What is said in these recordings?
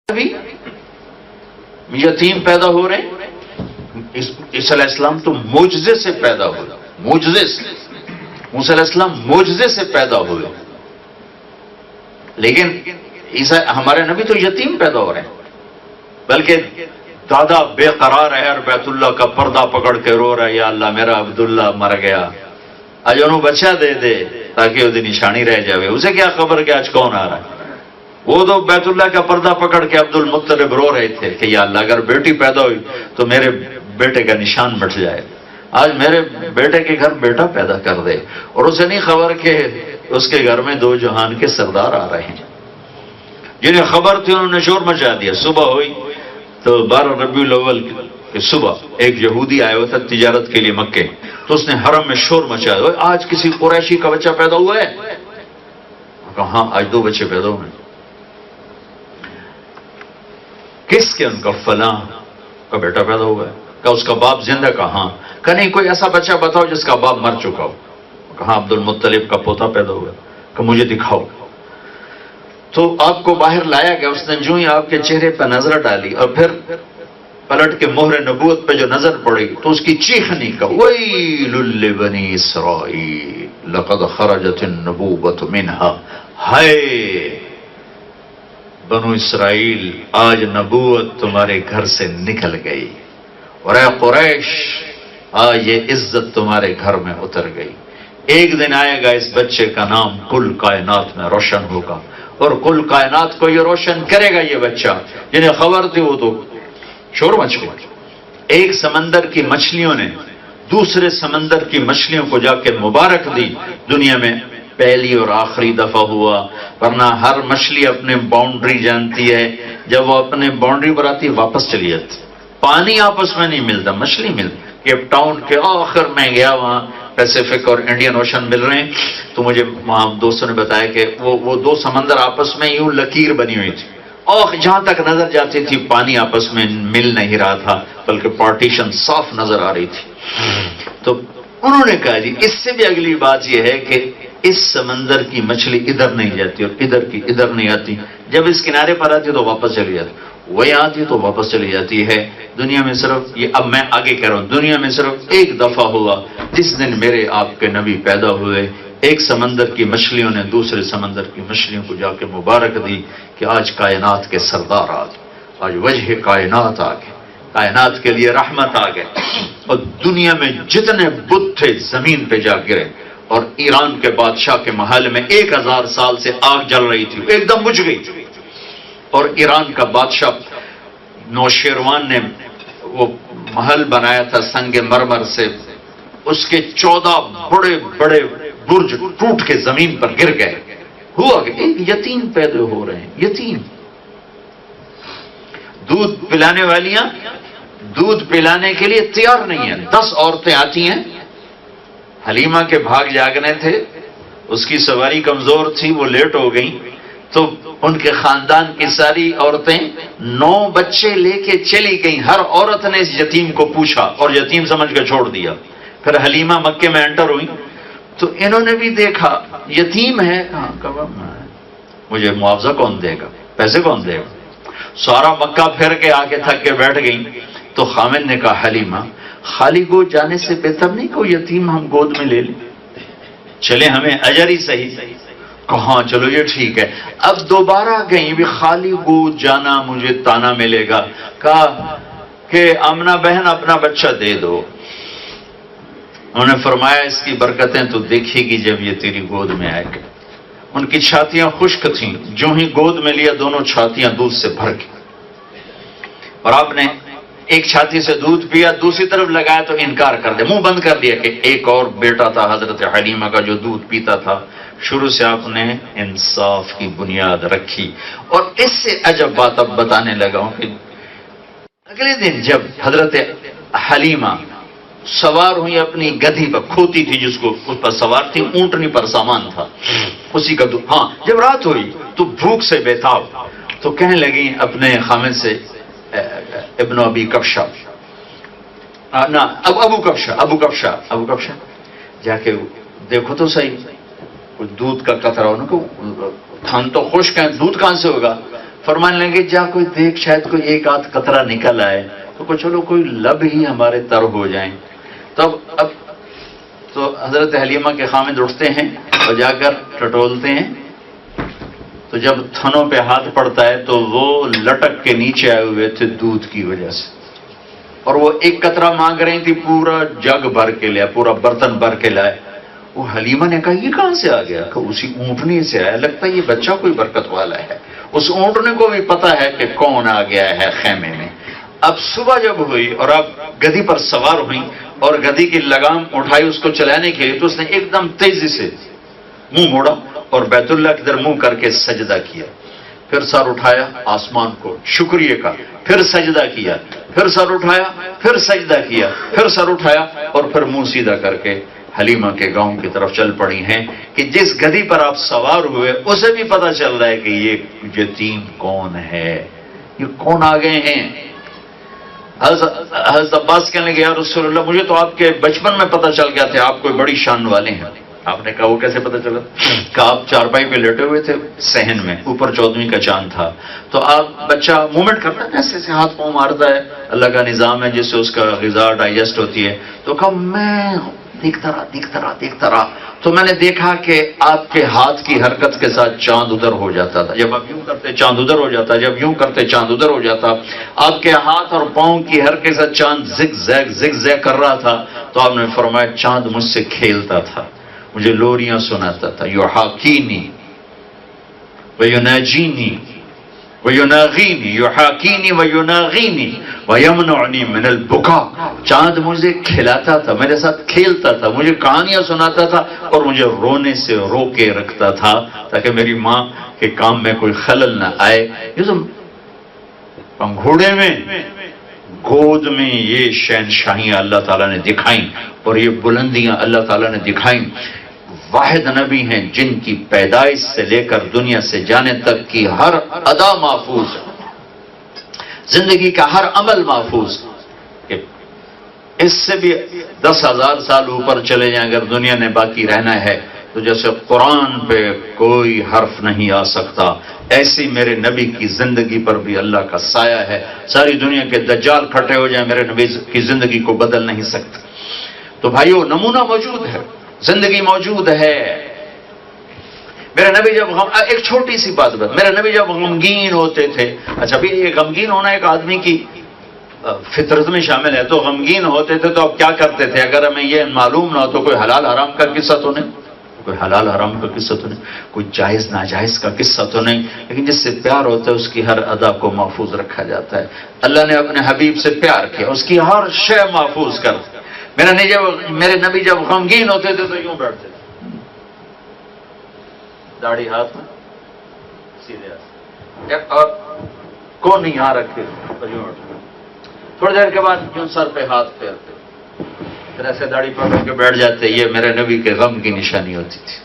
بھی یتیم پیدا ہو رہے ہیں. عیسیٰ علیہ السلام تو معجزے سے پیدا ہوئے, معجزے سے. موسیٰ علیہ السلام معجزے سے پیدا ہوئے, لیکن عیسیٰ ہمارے نبی تو یتیم پیدا ہو رہے ہیں. بلکہ دادا بے قرار ہے اور بیت اللہ کا پردہ پکڑ کے رو رہا ہے, یا اللہ میرا عبداللہ مر گیا, آج انہوں بچہ دے دے تاکہ وہ نشانی رہ جاوے. اسے کیا خبر کہ آج کون آ رہا ہے. وہ تو بیت اللہ کا پردہ پکڑ کے عبد المطلب رو رہے تھے کہ یا اللہ اگر بیٹی پیدا ہوئی تو میرے بیٹے کا نشان مٹ جائے. آج میرے بیٹے کے گھر بیٹا پیدا کر دے, اور اسے نہیں خبر کہ اس کے گھر میں دو جہان کے سردار آ رہے ہیں. جنہیں خبر تھی انہوں نے شور مچا دیا. صبح ہوئی تو 12 ربیع الاول کی صبح ایک یہودی آیا ہوا تھا تجارت کے لیے مکے, تو اس نے حرم میں شور مچایا, آج کسی قریشی کا بچہ پیدا ہوا ہے؟ کہا ہاں آج 2 بچے پیدا ہوئے. کس کے؟ ان کا فلاں کا بیٹا پیدا ہوا ہے. کہا اس کا باپ زندہ؟ کہا ہاں. کہا نہیں کوئی ایسا بچہ بتاؤ جس کا باپ مر چکا ہو. کہا عبد المطلب کا پوتا پیدا ہوا. کہ مجھے دکھاؤ. تو آپ کو باہر لایا گیا. اس نے جو ہی آپ کے چہرے پہ نظر ڈالی اور پھر پلٹ کے مہر نبوت پہ جو نظر پڑی تو اس کی چیخنی کا ویل لبنی اسرائیل لقد خرجت النبوۃ منها, ہائے بنو اسرائیل آج نبوت تمہارے گھر سے نکل گئی, اور اے قریش آج یہ عزت تمہارے گھر میں اتر گئی. ایک دن آئے گا اس بچے کا نام کل کائنات میں روشن ہوگا, اور کل کائنات کو یہ روشن کرے گا. یہ بچہ جنہیں خبر تھی وہ تو شور مچ گیا. ایک سمندر کی مچھلیوں نے دوسرے سمندر کی مچھلیوں کو جا کے مبارک دی. دنیا میں پہلی اور آخری دفعہ ہوا, ورنہ ہر مچھلی اپنے باؤنڈری جانتی ہے. جب وہ اپنے باؤنڈری پر آتی واپس چلی جاتی. پانی آپس میں نہیں ملتا, مچھلی ملتی. کیپ ٹاؤن کے آخر میں گیا, وہاں پیسیفک اور انڈین اوشن مل رہے ہیں, تو مجھے وہاں دوستوں نے بتایا کہ وہ 2 سمندر آپس میں یوں لکیر بنی ہوئی تھی, اور جہاں تک نظر جاتی تھی پانی آپس میں مل نہیں رہا تھا, بلکہ پارٹیشن صاف نظر آ رہی تھی. تو انہوں نے کہا جی اس سے بھی اگلی بات یہ ہے کہ اس سمندر کی مچھلی ادھر نہیں جاتی اور ادھر کی ادھر نہیں آتی. جب اس کنارے پر آتی تو واپس چلی جاتی, وہی آتی تو واپس چلی جاتی ہے. دنیا میں صرف یہ, اب میں آگے کہہ رہا ہوں, دنیا میں صرف ایک دفعہ ہوا جس دن میرے آپ کے نبی پیدا ہوئے. ایک سمندر کی مچھلیوں نے دوسرے سمندر کی مچھلیوں کو جا کے مبارک دی کہ آج کائنات کے سردار آ گئے, آج وجہ کائنات آ گئے, کائنات کے لیے رحمت آ گئے. اور دنیا میں جتنے بت تھے زمین پہ جا گرے, اور ایران کے بادشاہ کے محل میں 1000 سال سے آگ جل رہی تھی, ایک دم بجھ گئی. اور ایران کا بادشاہ نوشیروان نے وہ محل بنایا تھا سنگ مرمر سے, اس کے 14 بڑے بڑے برج ٹوٹ کے زمین پر گر گئے. ہوا کہ ایک یتیم پیدا ہو رہے ہیں, یتیم. دودھ پلانے والیاں دودھ پلانے کے لیے تیار نہیں ہیں. 10 عورتیں آتی ہیں. حلیمہ کے بھاگ جاگنے تھے, اس کی سواری کمزور تھی, وہ لیٹ ہو گئی, تو ان کے خاندان کی ساری عورتیں 9 بچے لے کے چلی گئیں. ہر عورت نے اس یتیم کو پوچھا اور یتیم سمجھ کے چھوڑ دیا. پھر حلیمہ مکے میں انٹر ہوئی تو انہوں نے بھی دیکھا یتیم ہے, مجھے معاوضہ کون دے گا, پیسے کون دے گا. سارا مکہ پھر کے آ کے تھک کے بیٹھ گئی. تو خامد نے کہا حلیمہ خالی گود جانے سے بہتر نہیں کہ یتیم ہم گود میں لے لیں, چلے ہمیں اجر ہی صحیح. کہاں چلو یہ ٹھیک ہے. اب دوبارہ گئی, بھی خالی گود جانا مجھے تانا ملے گا. کہا کہ آمنہ بہن اپنا بچہ دے دو. انہوں نے فرمایا اس کی برکتیں تو دیکھے گی جب یہ تیری گود میں آئے گا. ان کی چھاتیاں خشک تھیں, جو ہی گود میں لیا دونوں چھاتیاں دودھ سے بھر گئی. اور آپ نے ایک چھاتی سے دودھ پیا, دوسری طرف لگایا تو انکار کر دیا, منہ بند کر دیا کہ ایک اور بیٹا تھا حضرت حلیمہ کا جو دودھ پیتا تھا. شروع سے آپ نے انصاف کی بنیاد رکھی. اور اس سے عجب بات اب بتانے لگا ہوں کہ اگلے دن جب حضرت حلیمہ سوار ہوئی اپنی گدھی پر, کھوتی تھی جس کو اس پر سوار تھی, اونٹنی پر سامان تھا اسی کا دودھ. ہاں جب رات ہوئی تو بھوک سے بےتاب, تو کہنے لگی اپنے خامد سے, ابن ابی کبشہ, نہ ابو کبشہ جا کے دیکھو تو صحیح کچھ دودھ کا قطرہ ہو نا, تھن تو خشک ہے, دودھ کہاں سے ہوگا. فرمانے لگے جا کوئی دیکھ شاید کوئی ایک آدھ قطرہ نکل آئے تو چلو کوئی لب ہی ہمارے تر ہو جائیں. تو اب تو حضرت حلیمہ کے خامد اٹھتے ہیں اور جا کر ٹٹولتے ہیں. تو جب تھنوں پہ ہاتھ پڑتا ہے تو وہ لٹک کے نیچے آئے ہوئے تھے دودھ کی وجہ سے, اور وہ ایک قطرہ مانگ رہی تھی, پورا جگ بھر کے لیا, پورا برتن بھر کے لائے. وہ حلیمہ نے کہا یہ کہاں سے آ گیا؟ کہ اسی اونٹنی سے آیا, لگتا ہے یہ بچہ کوئی برکت والا ہے. اس اونٹنے کو بھی پتا ہے کہ کون آ گیا ہے خیمے میں. اب صبح جب ہوئی اور اب گدھی پر سوار ہوئی اور گدھی کی لگام اٹھائی اس کو چلانے کے لیے, تو اس نے ایک دم تیزی سے منہ موڑا اور بیت اللہ کی طرف منہ کر کے سجدہ کیا. پھر سر اٹھایا آسمان کو شکریہ کا, پھر سجدہ کیا, پھر سر اٹھایا, پھر سجدہ کیا, پھر سر اٹھایا اور پھر منہ سیدھا کر کے حلیمہ کے گاؤں کی طرف چل پڑی ہیں کہ جس گدھی پر آپ سوار ہوئے اسے بھی پتا چل رہا ہے کہ یہ یتیم کون ہے, یہ کون آ گئے ہیں. حضرت عباس کہنے لگے یا رسول اللہ مجھے تو آپ کے بچپن میں پتا چل گیا تھا آپ کوئی بڑی شان والے ہیں. آپ نے کہا وہ کیسے پتا چلا؟ کہ آپ چارپائی پہ لیٹے ہوئے تھے صحن میں, اوپر 14ویں کا چاند تھا, تو آپ بچہ موومنٹ کرتا ہے ایسے ایسے ہاتھ پاؤں مارتا ہے, اللہ کا نظام ہے جس سے اس کا غذا ڈائجسٹ ہوتی ہے. تو کہا میں دیکھتا رہا تو میں نے دیکھا کہ آپ کے ہاتھ کی حرکت کے ساتھ چاند ادھر ہو جاتا تھا, جب آپ یوں کرتے چاند ادھر ہو جاتا, جب یوں کرتے چاند ادھر ہو جاتا. آپ کے ہاتھ اور پاؤں کی حرکت کے ساتھ چاند زگ زیگ کر رہا تھا. تو آپ نے فرمایا چاند مجھ سے کھیلتا تھا, مجھے لوریاں سناتا تھا, یحاکینی ویناجینی ویناغینی, یحاکینی ویناغینی ویمنعنی من البکا. چاند مجھے کھلاتا تھا, میرے ساتھ کھیلتا تھا, مجھے کہانیاں سناتا تھا اور مجھے رونے سے رو کے رکھتا تھا تاکہ میری ماں کے کام میں کوئی خلل نہ آئے. یہ تو پنگھوڑے میں گود میں یہ شہنشاہیاں اللہ تعالیٰ نے دکھائیں اور یہ بلندیاں اللہ تعالیٰ نے دکھائیں. واحد نبی ہیں جن کی پیدائش سے لے کر دنیا سے جانے تک کی ہر ادا محفوظ, زندگی کا ہر عمل محفوظ. اس سے بھی 10,000 سال اوپر چلے جائیں اگر دنیا نے باقی رہنا ہے تو جیسے قرآن پہ کوئی حرف نہیں آ سکتا, ایسی میرے نبی کی زندگی پر بھی اللہ کا سایہ ہے. ساری دنیا کے دجال کھٹے ہو جائیں میرے نبی کی زندگی کو بدل نہیں سکتے. تو بھائیو نمونہ موجود ہے, زندگی موجود ہے. میرے نبی جب ایک چھوٹی سی بات میرے نبی جب غمگین ہوتے تھے, اچھا بھی یہ غمگین ہونا ایک آدمی کی فطرت میں شامل ہے, تو غمگین ہوتے تھے تو اب کیا کرتے تھے؟ اگر ہمیں یہ معلوم نہ ہو تو کوئی حلال حرام کا قصہ تو نہیں, کوئی حلال حرام کا قصہ تو نہیں, کوئی جائز ناجائز کا قصہ تو نہیں, لیکن جس سے پیار ہوتا ہے اس کی ہر ادا کو محفوظ رکھا جاتا ہے. اللہ نے اپنے حبیب سے پیار کیا, اس کی ہر شے محفوظ کر. میرے نبی جب غمگین ہوتے تھے تو یوں بیٹھتے تھے, داڑھی ہاتھ میں سیدھے ہاتھ, اور کون نہیں یہاں رکھتے تو یوں بیٹھتے. تھوڑی دیر کے بعد یوں سر پہ ہاتھ پھیرتے, پھر ایسے داڑھی پکڑ کے بیٹھ جاتے. یہ میرے نبی کے غم کی نشانی ہوتی تھی.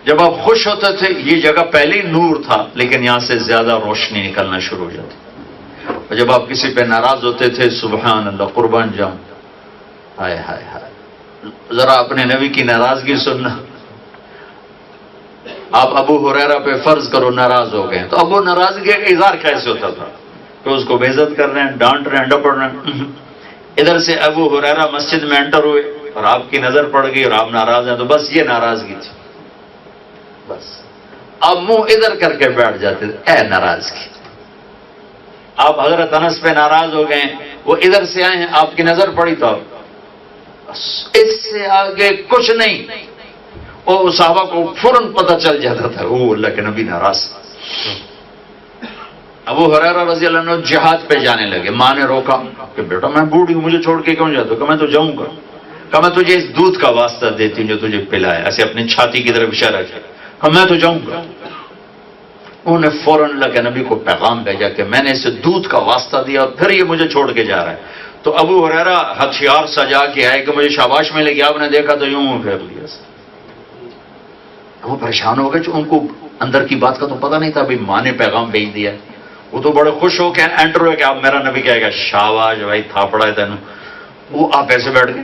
جب آپ خوش ہوتے تھے یہ جگہ پہلے ہی نور تھا لیکن یہاں سے زیادہ روشنی نکلنا شروع ہو جاتی. اور جب آپ کسی پہ ناراض ہوتے تھے سبحان اللہ قربان جاؤں, ہائے ہائے ہائے, ذرا اپنے نبی کی ناراضگی سننا. آپ ابو ہریرہ پہ فرض کرو ناراض ہو گئے, تو اب وہ ناراضگی کا اظہار کیسے ہوتا تھا کہ اس کو بے عزت کر رہے ہیں, ڈانٹ رہے ہیں, ڈپڑ رہے ہیں. ادھر سے ابو ہریرہ مسجد میں انٹر ہوئے اور آپ کی نظر پڑ گئی اور آپ ناراض ہیں, تو بس یہ ناراضگی تھی. بس اب منہ ادھر کر کے بیٹھ جاتے تھے, اے ناراضگی. آپ حضرت انس پہ ناراض ہو گئے, وہ ادھر سے آئے ہیں, آپ کی نظر پڑی تو اس سے آگے کچھ نہیں. وہ صحابہ کو فوراً پتہ چل جاتا تھا وہ اللہ کے نبی ناراض. ابو ہریرہ رضی اللہ عنہ جہاد پہ جانے لگے. ماں نے روکا کہ بیٹا میں بوڑھی ہوں, مجھے چھوڑ کے کیوں جاتا؟ کہ میں تو جاؤں گا. کہ میں تجھے اس دودھ کا واسطہ دیتی ہوں جو تجھے پلایا, ایسے اپنی چھاتی کی طرف اشارہ کیا. کہ میں تو جاؤں گا. انہوں نے فوراً اللہ کے نبی کو پیغام بھیجا کہ میں نے اسے دودھ کا واسطہ دیا اور پھر یہ مجھے چھوڑ کے جا رہا ہے. تو ابو ہریرہ ہتھیار سجا کے آئے کہ مجھے شاباش ملے گی. آپ نے دیکھا تو یوں پھیر لیا. وہ پریشان ہو گئے, جو ان کو اندر کی بات کا تو پتہ نہیں تھا, ابھی ماں نے پیغام بھیج دیا. وہ تو بڑے خوش ہو کے انٹر ہوئے کہ اب میرا نبی کہے گا شاباش بھائی تھاپڑا ہے تینوں. وہ آپ ایسے بیٹھ گئے.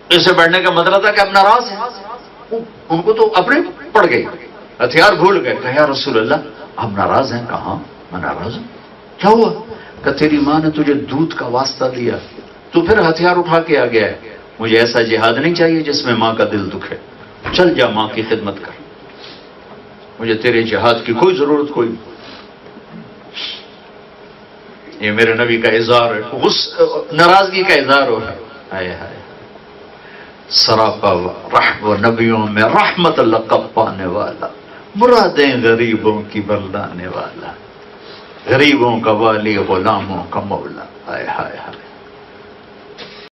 اسے بیٹھنے کا مطلب تھا کہ اب ناراض ہیں. ان کو تو اپنے پڑ گئے, ہتھیار بھول گئے. کہ یا رسول اللہ آپ ناراض ہیں؟ کہاں, میں ناراض ہوں. کیا ہوا؟ کہ تیری ماں نے تجھے دودھ کا واسطہ دیا، تو پھر ہتھیار اٹھا کے آ گیا ہے. مجھے ایسا جہاد نہیں چاہیے جس میں ماں کا دل دکھے. چل جا ماں کی خدمت کر، مجھے تیرے جہاد کی کوئی ضرورت کوئی نہیں. یہ میرے نبی کا اظہار ہے، ناراضگی کا اظہار ہو ہے. ہائے ہائے، سراپا رحم و نبیوں میں رحمت لقب پانے والا، مرادیں غریبوں کی بردانے والا، غریبوں کا والی غلاموں کا مولا. ہائے ہائے ہائے.